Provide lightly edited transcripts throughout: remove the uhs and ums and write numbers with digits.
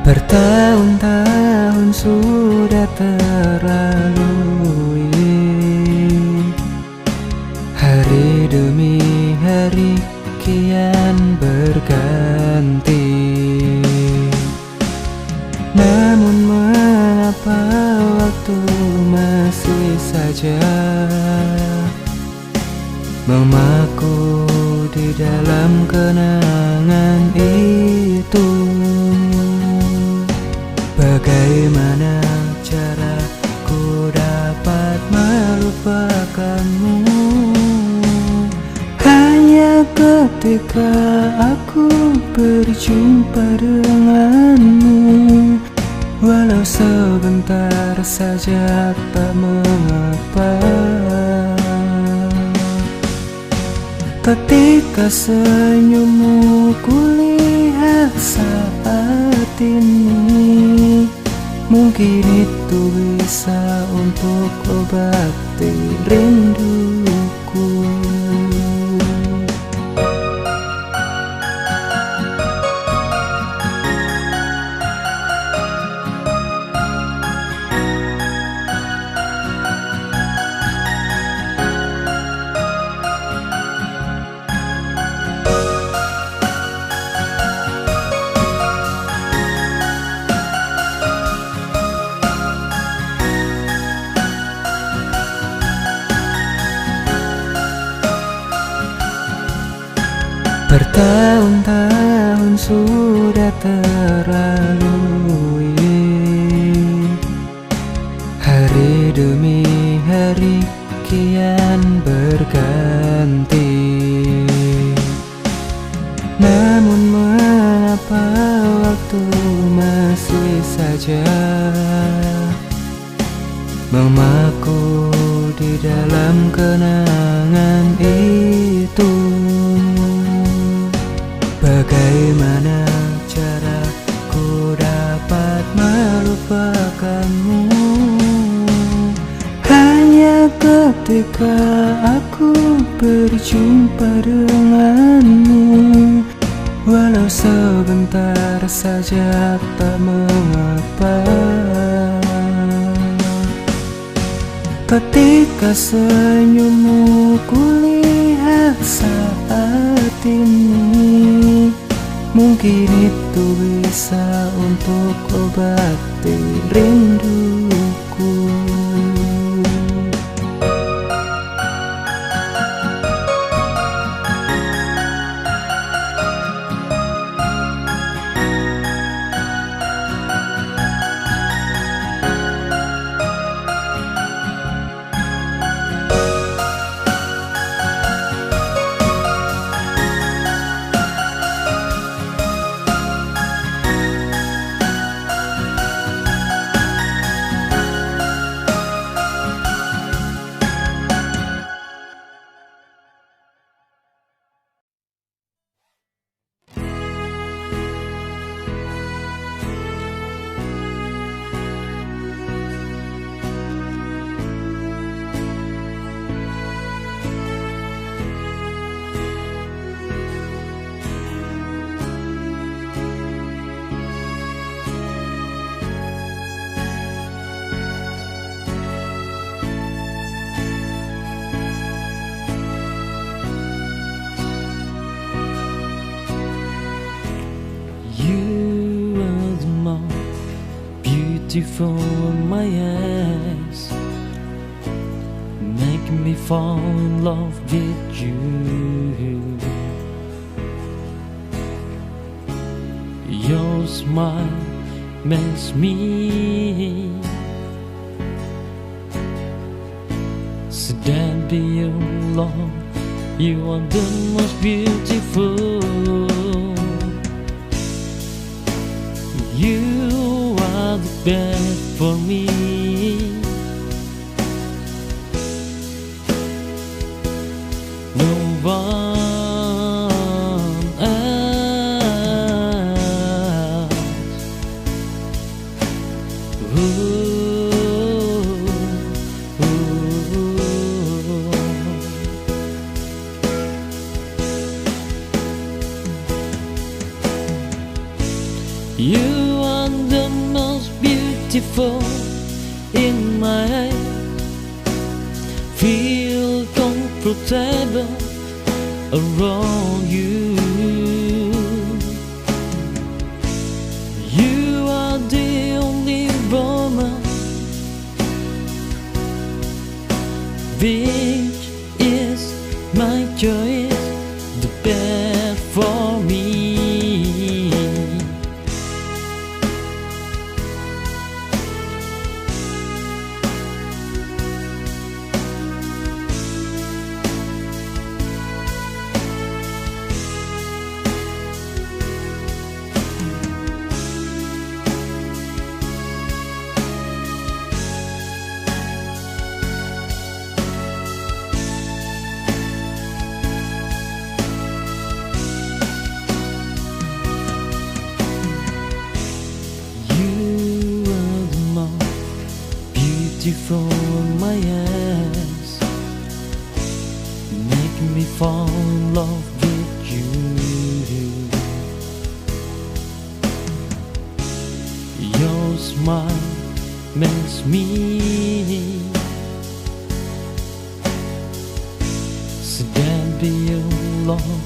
Bertahun-tahun sudah terlalui, hari demi hari kian berganti. Namun mengapa waktu masih saja memaku di dalam kenangan itu? Bagaimana caraku dapat melupakanmu? Hanya ketika aku berjumpa denganmu, walau sebentar saja tak mengapa. Ketika senyummu kulihat saat ini, mungkin itu bisa untuk obati rinduku. Bertahun-tahun sudah terlalui, hari demi hari kian berganti. Namun mengapa waktu masih saja memaku di dalam kenangan itu? Bagaimana caraku dapat melupakanmu? Hanya ketika aku berjumpa denganmu, walau sebentar saja tak mengapa. Ketika senyummu kulihat saat ini, mungkin itu bisa untuk obati rinduku. Beautiful in my eyes, make me fall in love with you. Your smile makes me stand be alone. You are the most beautiful. You are the best for me. No one else. You are the most beautiful in my head. Feel comfortable around you. You are the only woman which is my choice, the best for me. From my eyes, make me fall in love with you. Your smile makes me stand by you, Lord.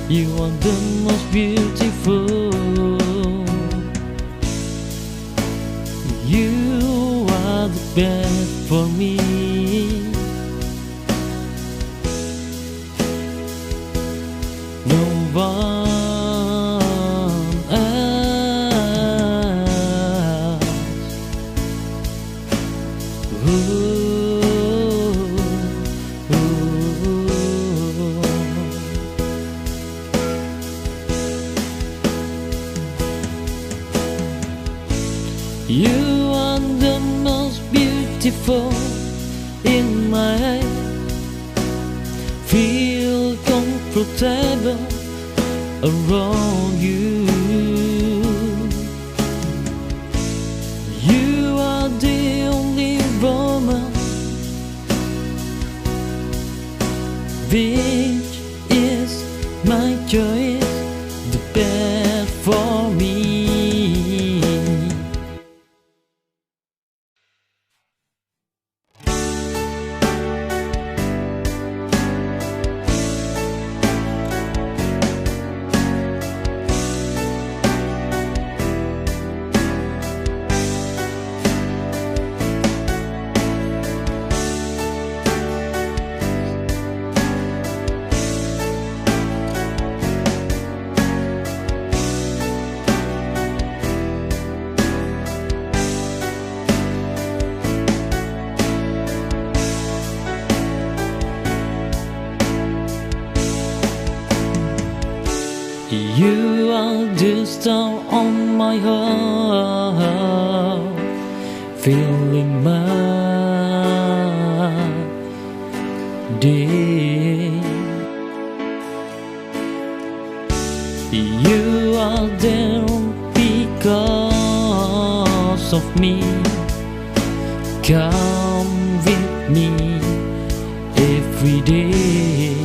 You are the most beautiful. You are the best for me. No one else. You are the most beautiful in my head. Feel comfortable around you. You are the only woman which is my choice, the best for me. You are the star on my heart, filling my day. You are there because of me. Come with me every day.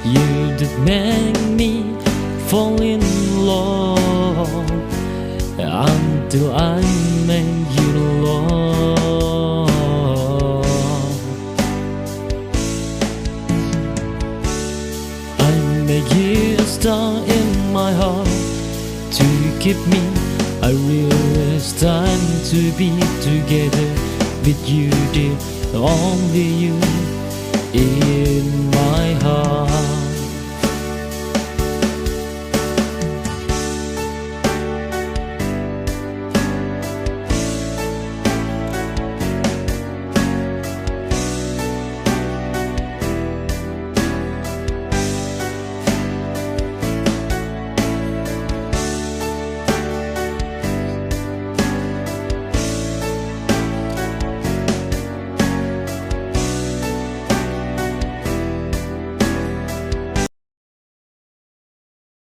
You that make me fall in love until I make you love. I make you a star in my heart to keep me. I realize it's time to be together with you, dear. Only you in my